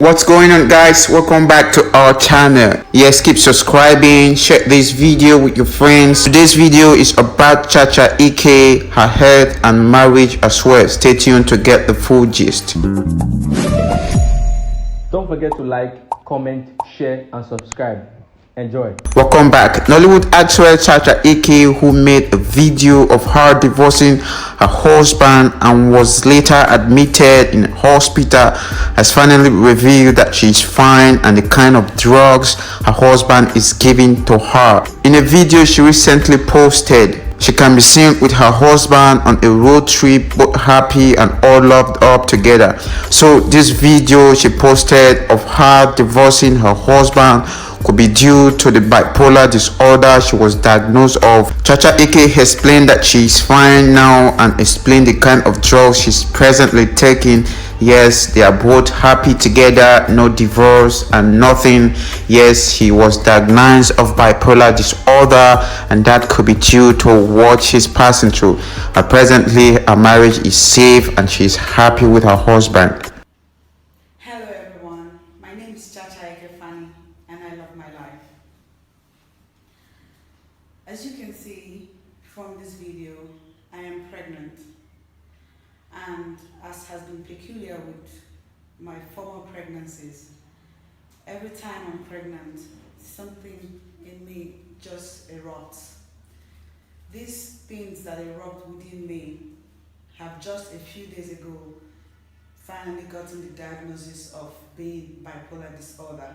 What's going on, guys? Welcome back to our channel. Yes, keep subscribing, share this video with your friends. Today's video is about Chacha Eke, her health and marriage as well. Stay tuned to get the full gist. Don't forget to like, comment, share and subscribe. Enjoy. Welcome back. Nollywood actress Chacha Eke, who made a video of her divorcing her husband and was later admitted in a hospital, has finally revealed that she is fine and the kind of drugs her husband is giving to her. In a video she recently posted, she can be seen with her husband on a road trip, both happy and all loved up together. So this video she posted of her divorcing her husband could be due to the bipolar disorder she was diagnosed of. Chacha Eke explained that she is fine now and explained the kind of drugs she's presently taking. Yes, they are both happy together, no divorce and nothing. Yes, she was diagnosed of bipolar disorder and that could be due to what she's passing through. Presently, her marriage is safe and she's happy with her husband. Hello everyone, my name is Chacha Eke and I love my life. As you can see from this video, I am pregnant, and as has been peculiar with my former pregnancies, every time I'm pregnant, something in me just erupts. These things that erupt within me have just a few days ago finally gotten the diagnosis of being bipolar disorder.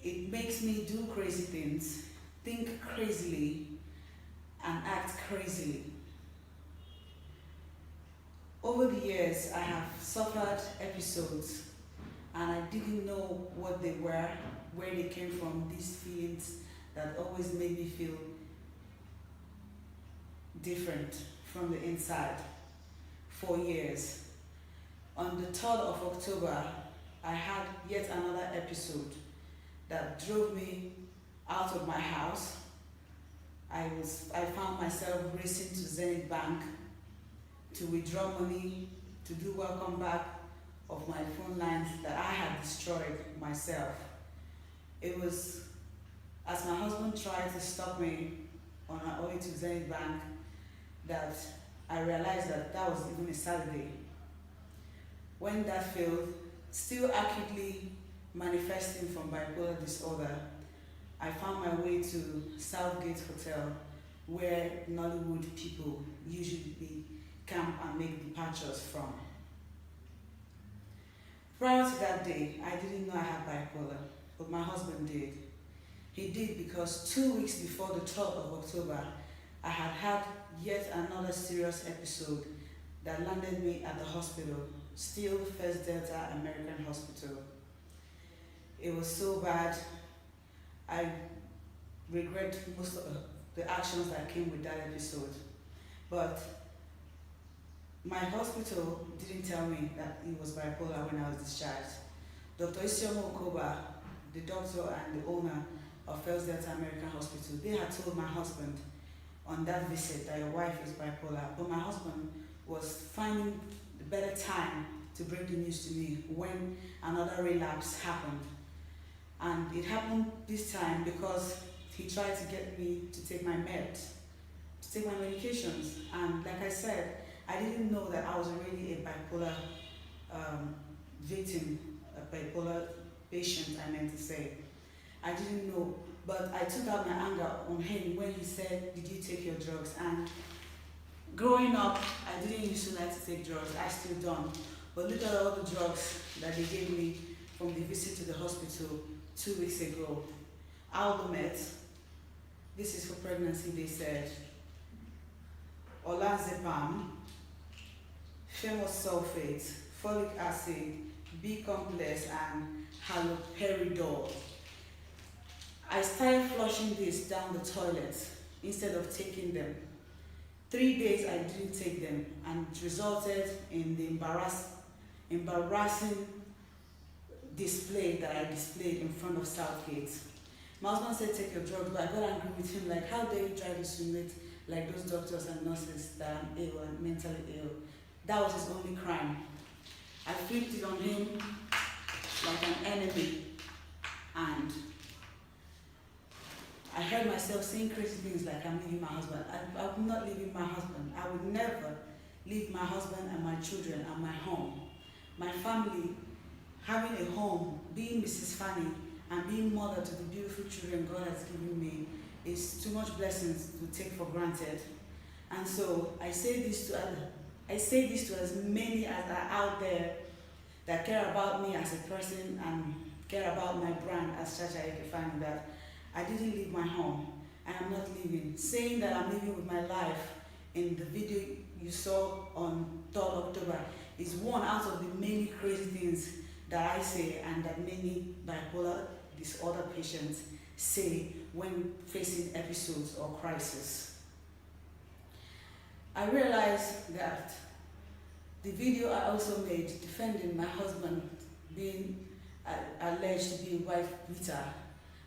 It makes me do crazy things, think crazily, and act crazily. Over the years, I have suffered episodes and I didn't know what they were, where they came from, these feelings that always made me feel different from the inside. For years. On the 3rd of October, I had yet another episode that drove me out of my house. I found myself racing to Zenith Bank to withdraw money, to do welcome back of my phone lines that I had destroyed myself. It was as my husband tried to stop me on our way to Zenith Bank that I realized that that was even a Saturday. When that failed, still acutely manifesting from bipolar disorder, I found my way to Southgate Hotel, where Nollywood people usually camp and make departures from. Prior to that day, I didn't know I had bipolar, but my husband did. He did because 2 weeks before the 12th of October, I had yet another serious episode that landed me at the hospital, still First Delta American Hospital. It was so bad. I regret most of the actions that came with that episode. But my hospital didn't tell me that it was bipolar when I was discharged. Dr. Isioma Okoba, the doctor and the owner of First Delta American Hospital, they had told my husband on that visit that your wife is bipolar, but my husband was finding the better time to bring the news to me when another relapse happened. And it happened this time because he tried to get me to take my meds, to take my medications. And like I said, I didn't know that I was already a bipolar victim, a bipolar patient, I meant to say. I didn't know, but I took out my anger on him when he said, "Did you take your drugs?" And growing up, I didn't used to like to take drugs. I still don't. But look at all the drugs that they gave me from the visit to the hospital 2 weeks ago. Aldomet, this is for pregnancy, they said. Olanzapam, sulfate, folic acid, B-complex, and haloperidol. I started flushing this down the toilet instead of taking them. 3 days I didn't take them, and it resulted in the embarrassing display that I displayed in front of Southgate. My husband said, "Take your drugs," but I got angry with him, like, how dare you try to insinuate like those doctors and nurses that I'm ill and mentally ill. That was his only crime. I flipped it on him like an enemy, and I heard myself saying crazy things like I'm leaving my husband. I'm not leaving my husband. I would never leave my husband and my children and my home. My family, having a home, being Mrs. Fanny, and being mother to the beautiful children God has given me is too much blessings to take for granted. And so I say this to as many as are out there that care about me as a person and care about my brand as Chacha Eke Fanny, that I didn't leave my home and I'm not leaving. Saying that I'm living with my life in the video you saw on 3rd October is one out of the many crazy things that I say and that many bipolar disorder patients say when facing episodes or crisis. I realized that the video I also made defending my husband being alleged to be a wife beater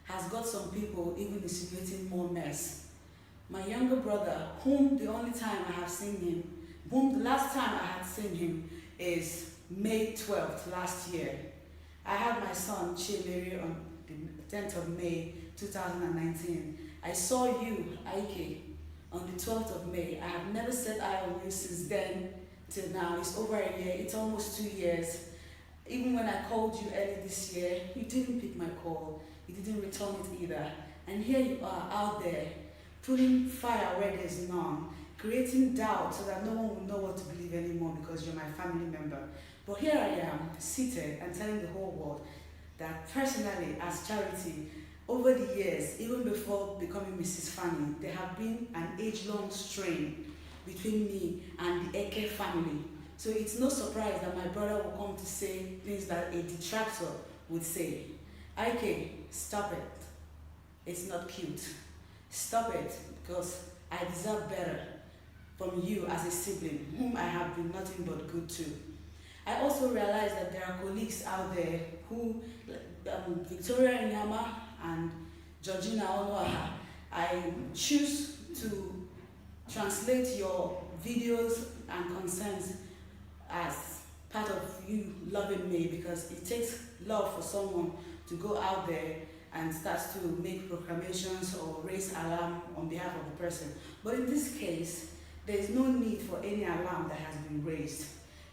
has got some people even insinuating more mess. My younger brother, whom the only time I have seen him, whom the last time I had seen him is May 12th last year. I had my son Chilleri on the 10th of May 2019. I saw you, Ike, on the 12th of May. I have never set eye on you since then till now. It's over a year, it's almost 2 years. Even when I called you early this year, you didn't pick my call. You didn't return it either. And here you are out there, putting fire where there's none, creating doubt so that no one will know what to believe anymore because you're my family member. But here I am, seated and telling the whole world that personally, as Charity, over the years, even before becoming Mrs. Fanny, there have been an age-long strain between me and the Eke family. So it's no surprise that my brother will come to say things that a detractor would say. Ike, stop it. It's not cute. Stop it, because I deserve better from you as a sibling, whom I have been nothing but good to. I also realize that there are colleagues out there who, Victoria Inyama and Georgina Onoaha, I choose to translate your videos and concerns as part of you loving me, because it takes love for someone to go out there and start to make proclamations or raise alarm on behalf of the person. But in this case, there is no need for any alarm that has been raised.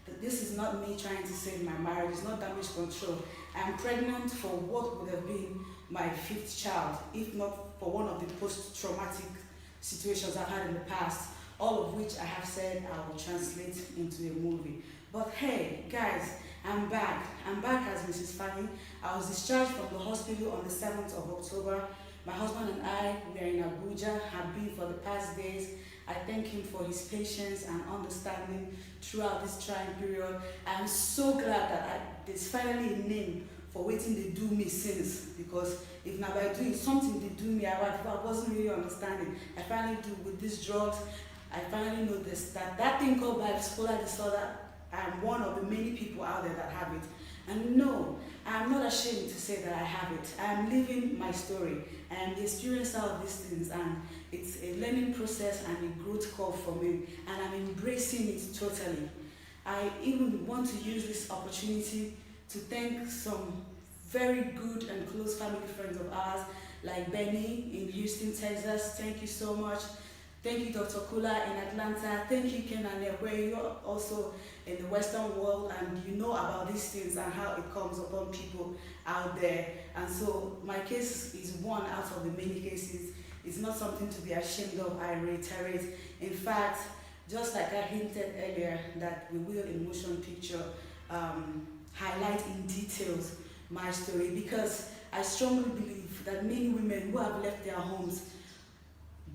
That this is not me trying to save my marriage, it's not damage control. I am pregnant for what would have been my 5th child, if not for one of the post-traumatic situations I've had in the past, all of which I have said I will translate into a movie. But hey, guys, I'm back. I'm back as Mrs. Fanny. I was discharged from the hospital on the 7th of October. My husband and I, we are in Abuja, have been for the past days. I thank him for his patience and understanding throughout this trying period. I am so glad that there's finally a name for waiting they do me since, because if now by doing something they do me, I wasn't really understanding. I finally do with these drugs. I finally know that thing called bipolar disorder, I am one of the many people out there that have it. And no, I am not ashamed to say that I have it. I am living my story. I am the experiencer of these things, and it's a learning process and a growth curve for me, and I'm embracing it totally. I even want to use this opportunity to thank some very good and close family friends of ours, like Benny in Houston, Texas. Thank you so much. Thank you, Dr. Kula in Atlanta. Thank you, Ken, where you're also in the Western world and you know about these things and how it comes upon people out there. And so my case is one out of the many cases. It's not something to be ashamed of, I reiterate. In fact, just like I hinted earlier, that we will in motion picture highlight in details my story, because I strongly believe that many women who have left their homes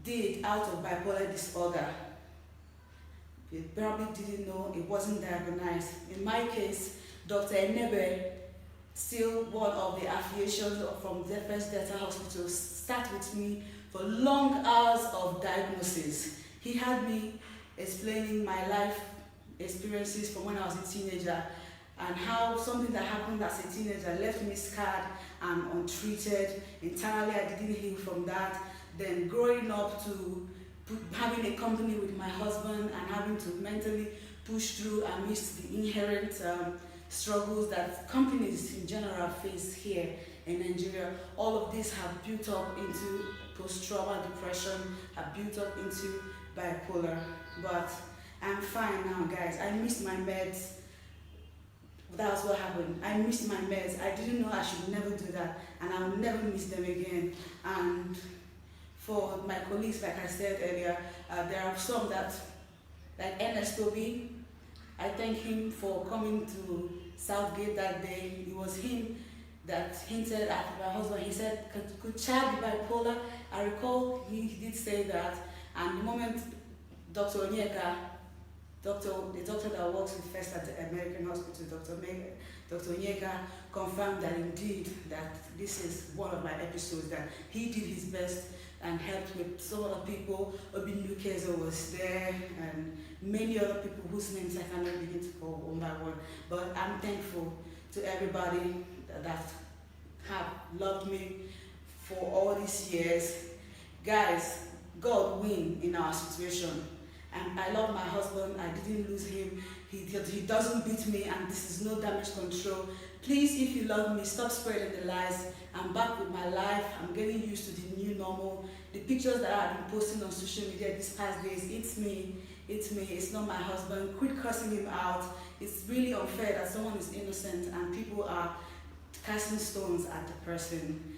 did out of bipolar disorder. They probably didn't know, it wasn't diagnosed. In my case, Dr. Enebe, still one of the affiliations from the first Delta Hospital, sat with me for long hours of diagnosis. He had me explaining my life experiences from when I was a teenager, and how something that happened as a teenager left me scarred and untreated. Internally, I didn't heal from that. Then growing up to having a company with my husband and having to mentally push through amidst the inherent struggles that companies in general face here in Nigeria. All of these have built up into post-trauma depression, have built up into bipolar. But I'm fine now, guys. I missed my meds. That's what happened. I missed my meds. I didn't know I should never do that, and I'll never miss them again. And for my colleagues, like I said earlier, there are some that, like Ernest Toby, I thank him for coming to Southgate that day. It was him that hinted at my husband. He said, could child be bipolar? I recall he did say that, and the moment Dr. Onyeka, the doctor that works with first at the American Hospital, Dr. Onyeka, confirmed that indeed that this is one of my episodes, that he did his best and helped with some other people. Obi Nukezo was there, and many other people whose names I cannot begin to call one by one. But I'm thankful to everybody that have loved me for all these years. Guys, God win in our situation. And I love my husband. I didn't lose him. He doesn't beat me, and this is no damage control. Please, if you love me, stop spreading the lies. I'm back with my life. I'm getting used to the new normal. The pictures that I've been posting on social media these past days, it's me. It's me. It's not my husband. Quit cussing him out. It's really unfair that someone is innocent and people are casting stones at the person.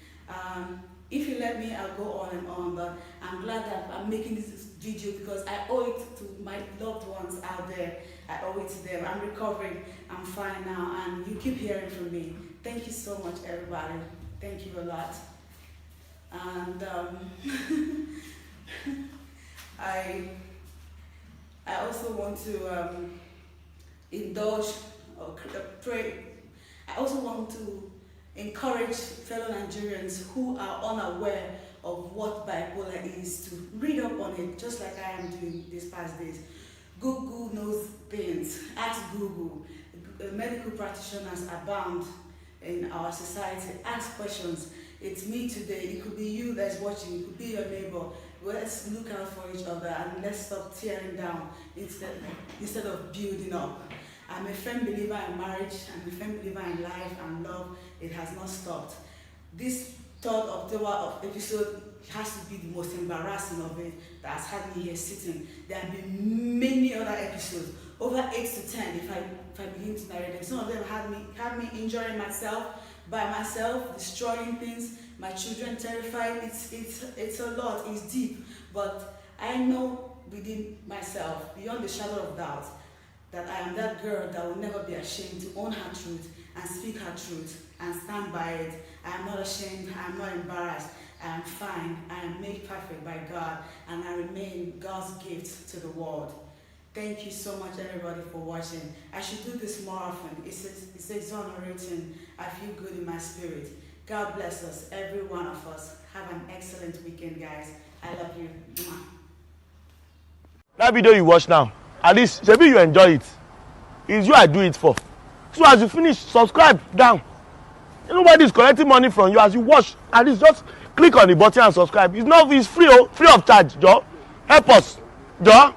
If you let me, I'll go on and on, but I'm glad that I'm making this video because I owe it to my loved ones out there. I owe it to them. I'm recovering. I'm fine now, and you keep hearing from me. Thank you so much, everybody. Thank you a lot. And I also want to indulge or pray. I also want to encourage fellow Nigerians who are unaware of what bipolar is to read up on it, just like I am doing these past days. Google knows things. Ask Google. Medical practitioners abound in our society. Ask questions. It's me today. It could be you that's watching. It could be your neighbor. Let's look out for each other and let's stop tearing down instead of building up. I'm a firm believer in marriage. I'm a firm believer in life and love. It has not stopped. This 3rd October episode has to be the most embarrassing of it that has had me here sitting. There have been many other episodes, over 8 to 10 if I begin to narrate them. Some of them had me injuring myself, by myself, destroying things, my children terrified. It's a lot, it's deep, but I know within myself, beyond the shadow of doubt, that I am that girl that will never be ashamed to own her truth and speak her truth and stand by it. I am not ashamed, I am not embarrassed, I am fine, I am made perfect by God, and I remain God's gift to the world. Thank you so much, everybody, for watching. I should do this more often. It's exonerating. I feel good in my spirit. God bless us, every one of us. Have an excellent weekend, guys. I love you. Mwah. That video you watch now, at least maybe you enjoy it. It's you I do it for. So as you finish, subscribe down. Nobody is collecting money from you. As you watch, at least just click on the button and subscribe. It's free of charge, Joe. Help us, Joe.